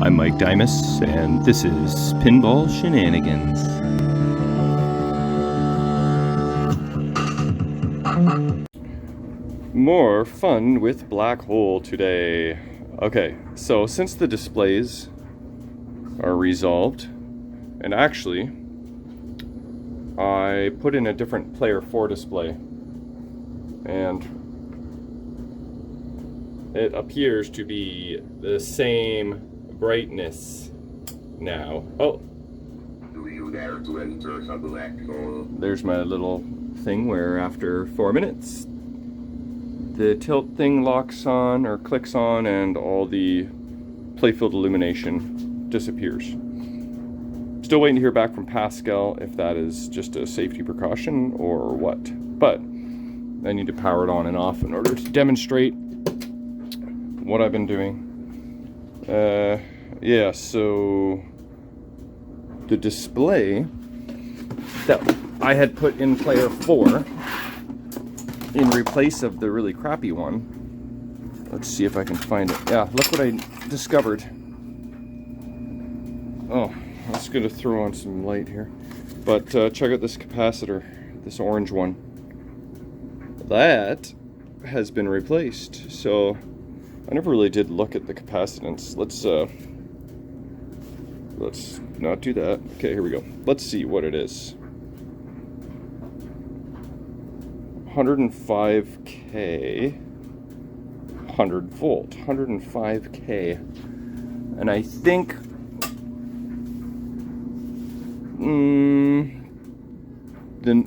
I'm Mike Dimas, and this is Pinball Shenanigans. More fun with Black Hole today. Okay, so since the displays are resolved, and actually, I put in a different Player 4 display, and it appears to be the same brightness now. Oh, do you dare to enter the black hole? There's my little thing where after 4 minutes the tilt thing locks on or clicks on and all the playfield illumination disappears. Still waiting to hear back from Pascal if that is just a safety precaution or what, but I need to power it on and off in order to demonstrate what I've been doing. Yeah, so the display that I had put in Player 4 in replace of the really crappy one. Let's see if I can find it. Yeah, look what I discovered. Oh, I'm just gonna throw on some light here. But check out this capacitor, this orange one. That has been replaced. So I never really did look at the capacitance. Let's not do that. Okay, here we go. Let's see what it is. 105K, 100 volt, 105K. And I think the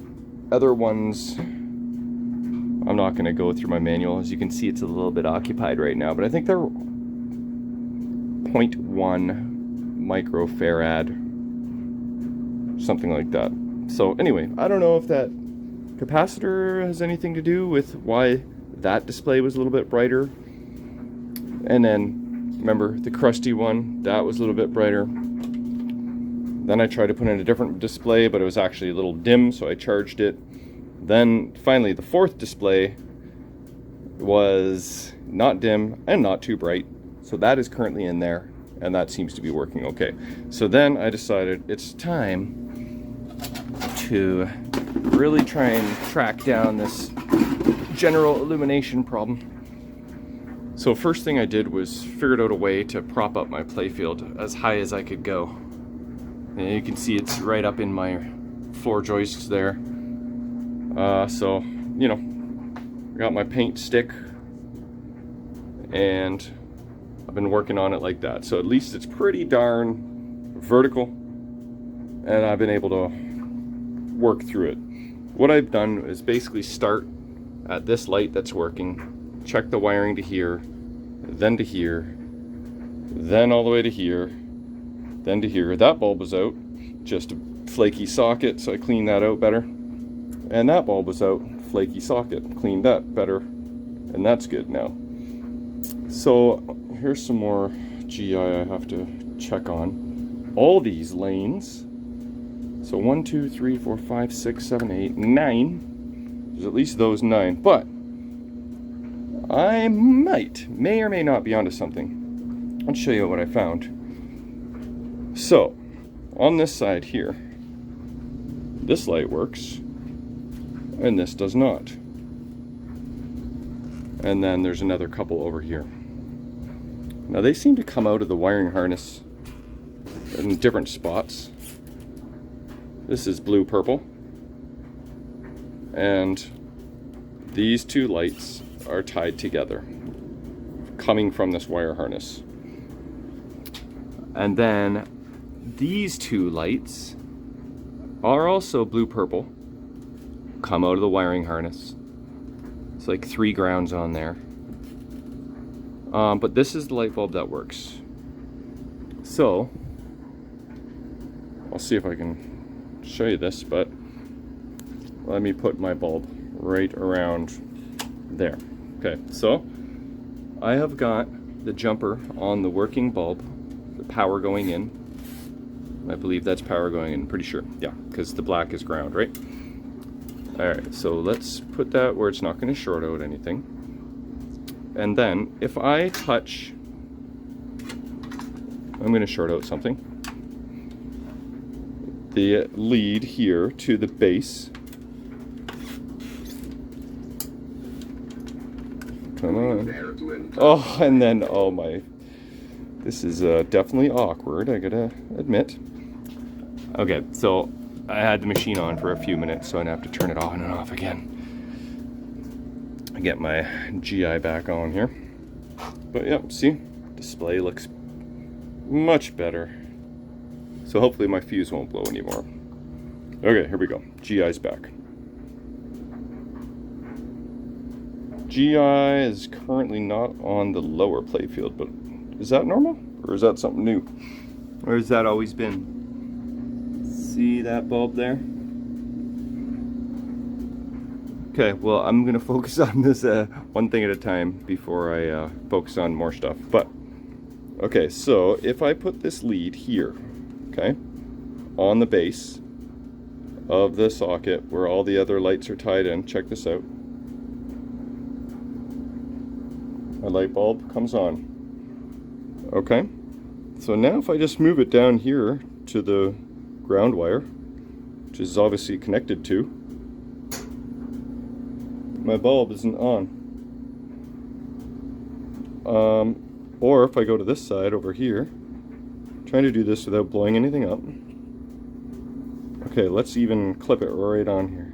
other ones, I'm not going to go through my manual. As you can see, it's a little bit occupied right now, but I think they're 0.1 microfarad, something like that. So anyway, I don't know if that capacitor has anything to do with why that display was a little bit brighter. And then, remember, the crusty one, that was a little bit brighter. Then I tried to put in a different display, but it was actually a little dim, so I charged it. Then finally the fourth display was not dim and not too bright, so that is currently in there, and that seems to be working okay. So then I decided it's time to really try and track down this general illumination problem. So first thing I did was figured out a way to prop up my playfield as high as I could go. And you can see it's right up in my floor joists there. So, you know, I got my paint stick and I've been working on it like that. So at least it's pretty darn vertical and I've been able to work through it. What I've done is basically start at this light that's working, check the wiring to here, then to here, then all the way to here, then to here. That bulb was out, just a flaky socket, so I cleaned that out better. And that bulb was out, flaky socket, cleaned that better, and that's good now. So here's some more GI I have to check on. All these lanes, so 1, 2, 3, 4, 5, 6, 7, 8, 9, there's at least those 9, but I may or may not be onto something. I'll show you what I found. So, on this side here, this light works, and this does not. And then there's another couple over here. Now they seem to come out of the wiring harness in different spots. This is blue-purple. And these two lights are tied together, coming from this wire harness. And then these two lights are also blue-purple, come out of the wiring harness. It's like 3 grounds on there. But this is the light bulb that works. So, I'll see if I can show you this, but let me put my bulb right around there. Okay, so I have got the jumper on the working bulb, the power going in. I believe that's power going in, pretty sure. Yeah, because the black is ground, right? Alright, so let's put that where it's not going to short out anything. And then if I touch I'm going to short out something. The lead here to the base. Come on. Oh, and then, oh my. This is definitely awkward, I gotta admit. Okay, so I had the machine on for a few minutes, so I'd have to turn it on and off again. I get my GI back on here. But yep, see? Display looks much better. So hopefully my fuse won't blow anymore. Okay, here we go. GI's back. GI is currently not on the lower playfield, but is that normal? Or is that something new? Or has that always been? See that bulb there? Okay, well, I'm gonna focus on this one thing at a time before I focus on more stuff. But, okay, so if I put this lead here, okay, on the base of the socket where all the other lights are tied in, check this out. My light bulb comes on. Okay, so now if I just move it down here to the ground wire, which is obviously connected to, my bulb isn't on. Or if I go to this side over here, trying to do this without blowing anything up. Okay, let's even clip it right on here.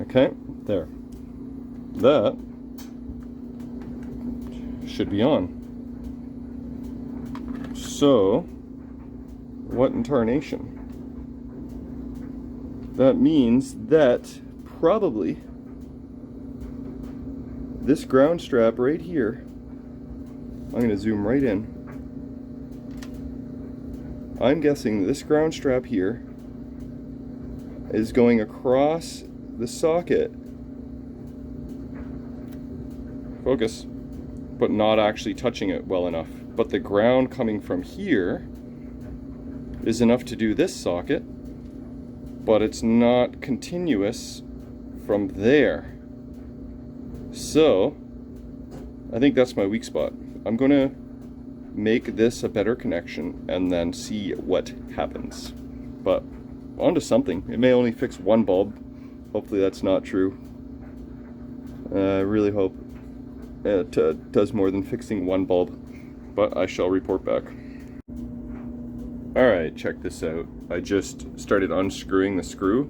Okay, there. That should be on. So, what in tarnation? That means that probably this ground strap right here, I'm going to zoom right in. I'm guessing this ground strap here is going across the socket. Focus. But not actually touching it well enough. But the ground coming from here is enough to do this socket, but it's not continuous from there. So, I think that's my weak spot. I'm gonna make this a better connection and then see what happens. But onto something. It may only fix one bulb. Hopefully that's not true. I really hope it does more than fixing one bulb, but I shall report back. Alright, check this out. I just started unscrewing the screw,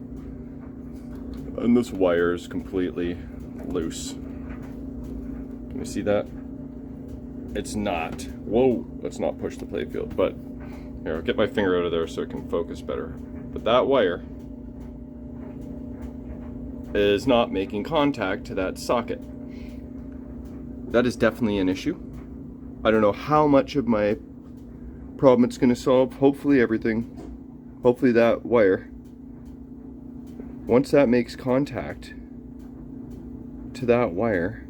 and this wire is completely loose. Can you see that? It's not. Whoa, let's not push the playfield, but here, I'll get my finger out of there so it can focus better. But that wire is not making contact to that socket. That is definitely an issue. I don't know how much of my problem it's going to solve. Hopefully everything. Hopefully that wire, once that makes contact to that wire,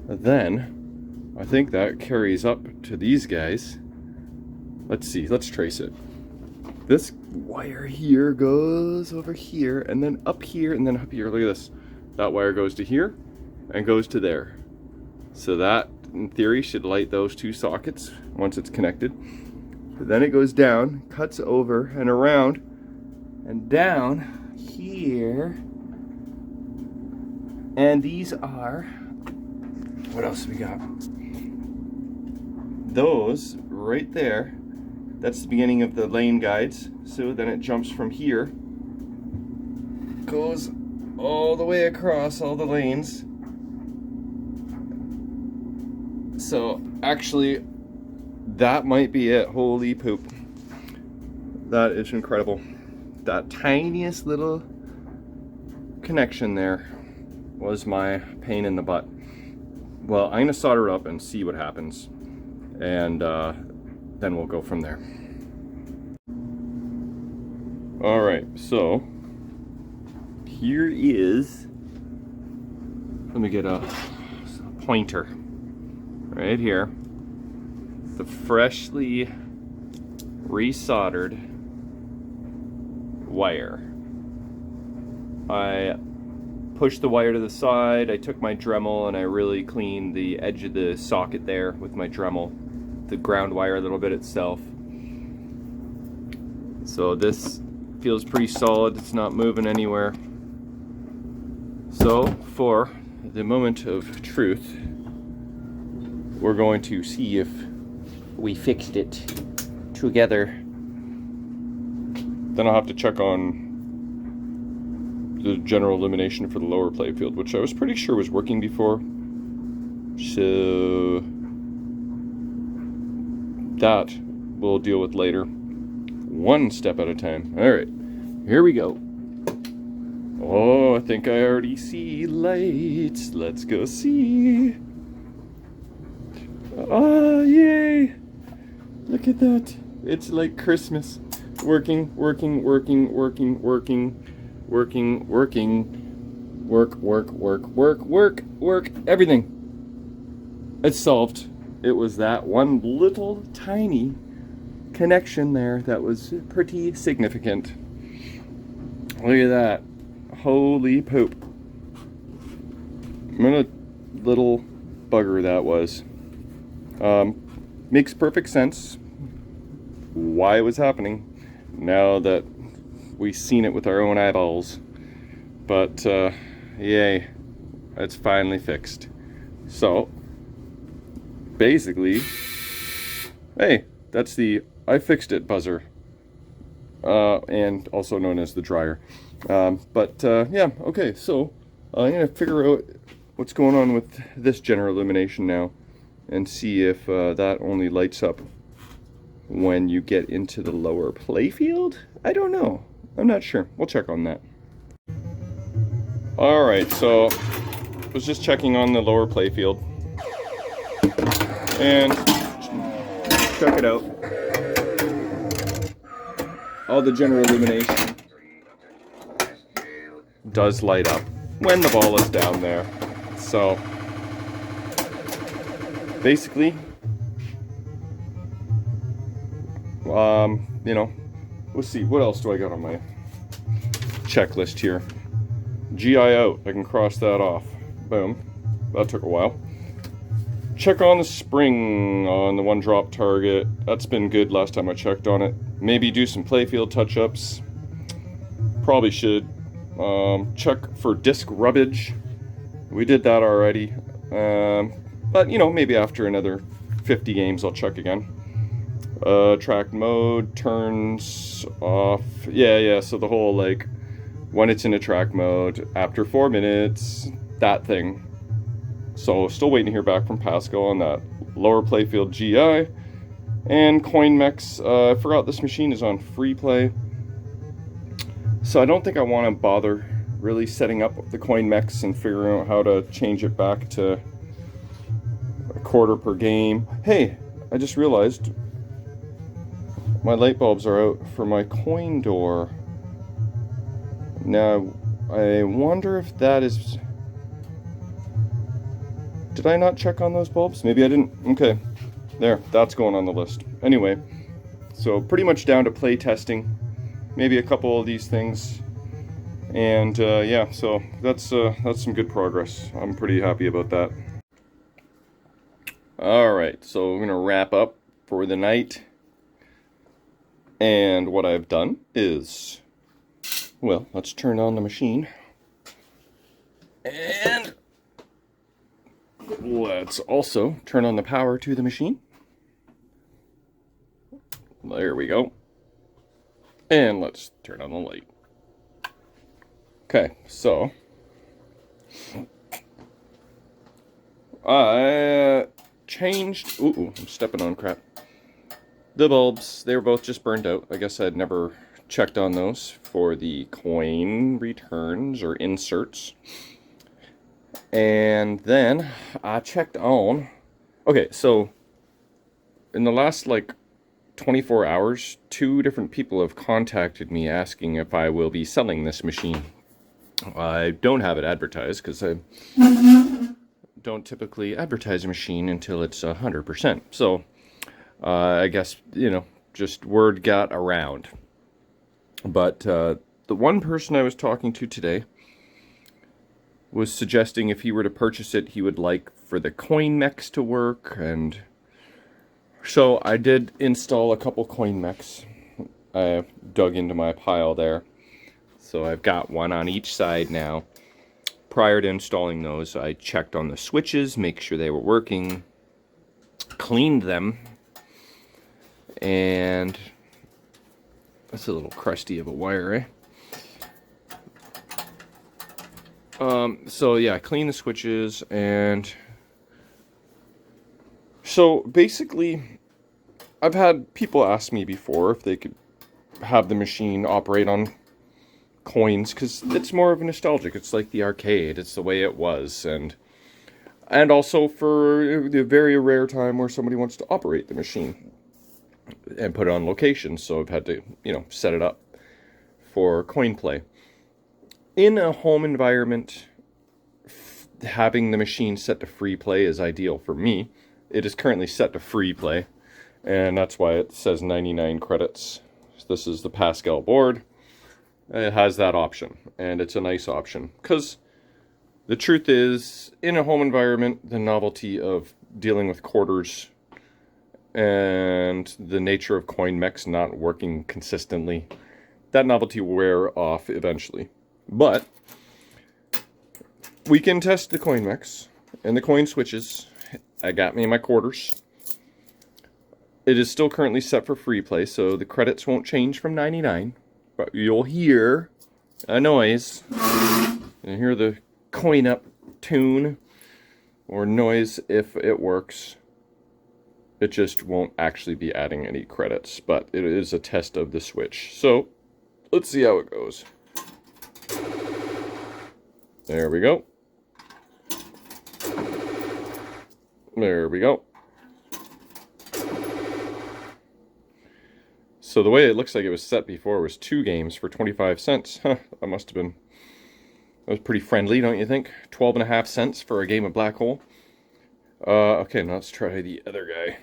then I think that carries up to these guys. Let's see, let's trace it. This wire here goes over here, and then up here, and then up here. Look at this. That wire goes to here and goes to there. So that, in theory, should light those two sockets once it's connected. But then it goes down, cuts over and around, and down here. And these are, what else we got? Those right there, that's the beginning of the lane guides. So then it jumps from here, goes all the way across all the lanes. So actually, that might be it. Holy poop. That is incredible. That tiniest little connection there was my pain in the butt. Well, I'm gonna solder it up and see what happens, and then we'll go from there. All right, so here is, let me get a pointer right here, the freshly resoldered wire. I pushed the wire to the side, I took my Dremel and I really cleaned the edge of the socket there with my Dremel. the ground wire a little bit itself. So this feels pretty solid. It's not moving anywhere. So for the moment of truth, we're going to see if we fixed it together. Then I'll have to check on the general illumination for the lower playfield, which I was pretty sure was working before. So that we'll deal with later. One step at a time. Alright, here we go. Oh, I think I already see lights. Let's go see. Oh, yay! Look at that. It's like Christmas. Working. Work, everything. It's solved. It was that one little tiny connection there that was pretty significant. Look at that. Holy poop. What a little bugger that was. Makes perfect sense why it was happening now that we've seen it with our own eyeballs. But yay, it's finally fixed. So basically, hey, that's the I fixed it buzzer, and also known as the dryer. Yeah, okay, so I'm gonna figure out what's going on with this general illumination now and see if that only lights up when you get into the lower playfield. I don't know. I'm not sure. We'll check on that. Alright, so I was just checking on the lower playfield. And check it out. All the general illumination does light up when the ball is down there. So basically, you know, let's see, what else do I got on my checklist here? GI out, I can cross that off. Boom. That took a while. Check on the spring on the one drop target. That's been good last time I checked on it. Maybe do some playfield touch-ups. Probably should. Check for disc rubbage. We did that already. But, you know, maybe after another 50 games I'll check again. Track mode, turns off. Yeah, so the whole, like, when it's in a track mode, after 4 minutes, that thing. So, still waiting to hear back from Pascal on that. Lower playfield GI. And CoinMex, I forgot this machine is on free play. So I don't think I want to bother really setting up the CoinMex and figuring out how to change it back to a quarter per game. Hey, I just realized my light bulbs are out for my coin door. Now, I wonder if that is... Did I not check on those bulbs? Maybe I didn't. Okay. There, that's going on the list. Anyway, so pretty much down to play testing. Maybe a couple of these things. And yeah, so that's some good progress. I'm pretty happy about that. Alright, so we're going to wrap up for the night. And what I've done is, well, let's turn on the machine. And let's also turn on the power to the machine. There we go. And let's turn on the light. Okay, so I changed... Ooh, I'm stepping on crap. The bulbs, they were both just burned out. I guess I'd never checked on those for the coin returns or inserts. And then I checked on... Okay, so in the last, like, 24 hours, 2 different people have contacted me asking if I will be selling this machine. I don't have it advertised because I don't typically advertise a machine until it's 100%. So I guess, you know, just word got around. But the one person I was talking to today was suggesting if he were to purchase it, he would like for the CoinMex to work and So I did install a couple coin mechs. I dug into my pile there. So I've got one on each side now. Prior to installing those, I checked on the switches, make sure they were working, cleaned them, and that's a little crusty of a wire, eh? So yeah, clean the switches, and so basically, I've had people ask me before if they could have the machine operate on coins, because it's more of a nostalgic. It's like the arcade. It's the way it was, and also for the very rare time where somebody wants to operate the machine and put it on location. So I've had to, set it up for coin play. In a home environment, having the machine set to free play is ideal for me. It is currently set to free play, and that's why it says 99 credits. This is the Pascal board. It has that option, and it's a nice option, because the truth is, in a home environment, the novelty of dealing with quarters and the nature of coin mechs not working consistently, that novelty will wear off eventually. But we can test the coin mechs and the coin switches. I got me my quarters. It is still currently set for free play, so the credits won't change from 99. But you'll hear a noise. You hear the coin up tune or noise if it works. It just won't actually be adding any credits, but it is a test of the switch. So let's see how it goes. There we go. There we go. So the way it looks like it was set before was 2 games for 25 cents. Huh, that was pretty friendly, don't you think? 12.5 cents for a game of Black Hole. Okay, now let's try the other guy.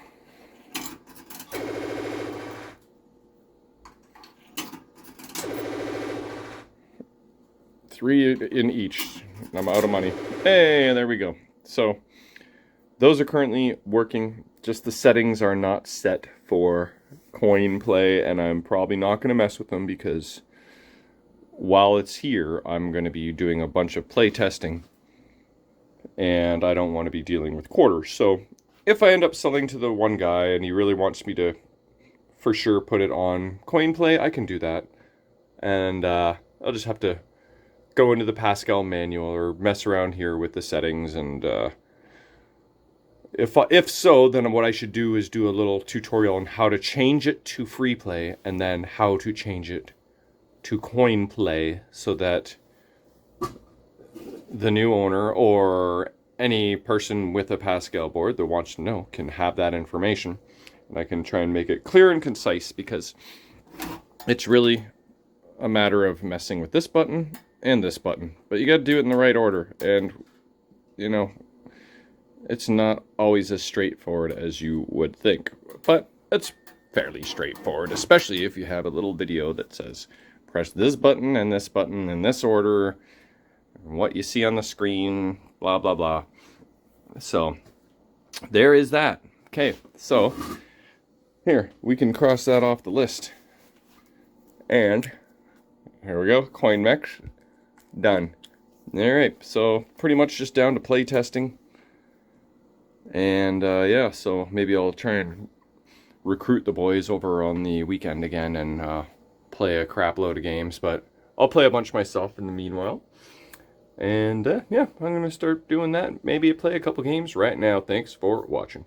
$3 in each. I'm out of money. Hey, there we go. So those are currently working. Just the settings are not set for coin play, and I'm probably not going to mess with them, because while it's here, I'm going to be doing a bunch of play testing, and I don't want to be dealing with quarters. So if I end up selling to the one guy and he really wants me to for sure put it on coin play, I can do that, and I'll just have to go into the Pascal manual or mess around here with the settings, and if so, then what I should do is do a little tutorial on how to change it to free play, and then how to change it to coin play, so that the new owner or any person with a Pascal board that wants to know can have that information. And I can try and make it clear and concise, because it's really a matter of messing with this button and this button. But you got to do it in the right order, and it's not always as straightforward as you would think, but it's fairly straightforward, especially if you have a little video that says press this button in this order, and what you see on the screen, blah blah blah. So there is that. Okay, so here, we can cross that off the list, and here we go, coin mech done. Alright, so pretty much just down to play testing. And yeah, so maybe I'll try and recruit the boys over on the weekend again and play a crap load of games, but I'll play a bunch myself in the meanwhile. And yeah, I'm going to start doing that. Maybe play a couple games right now. Thanks for watching.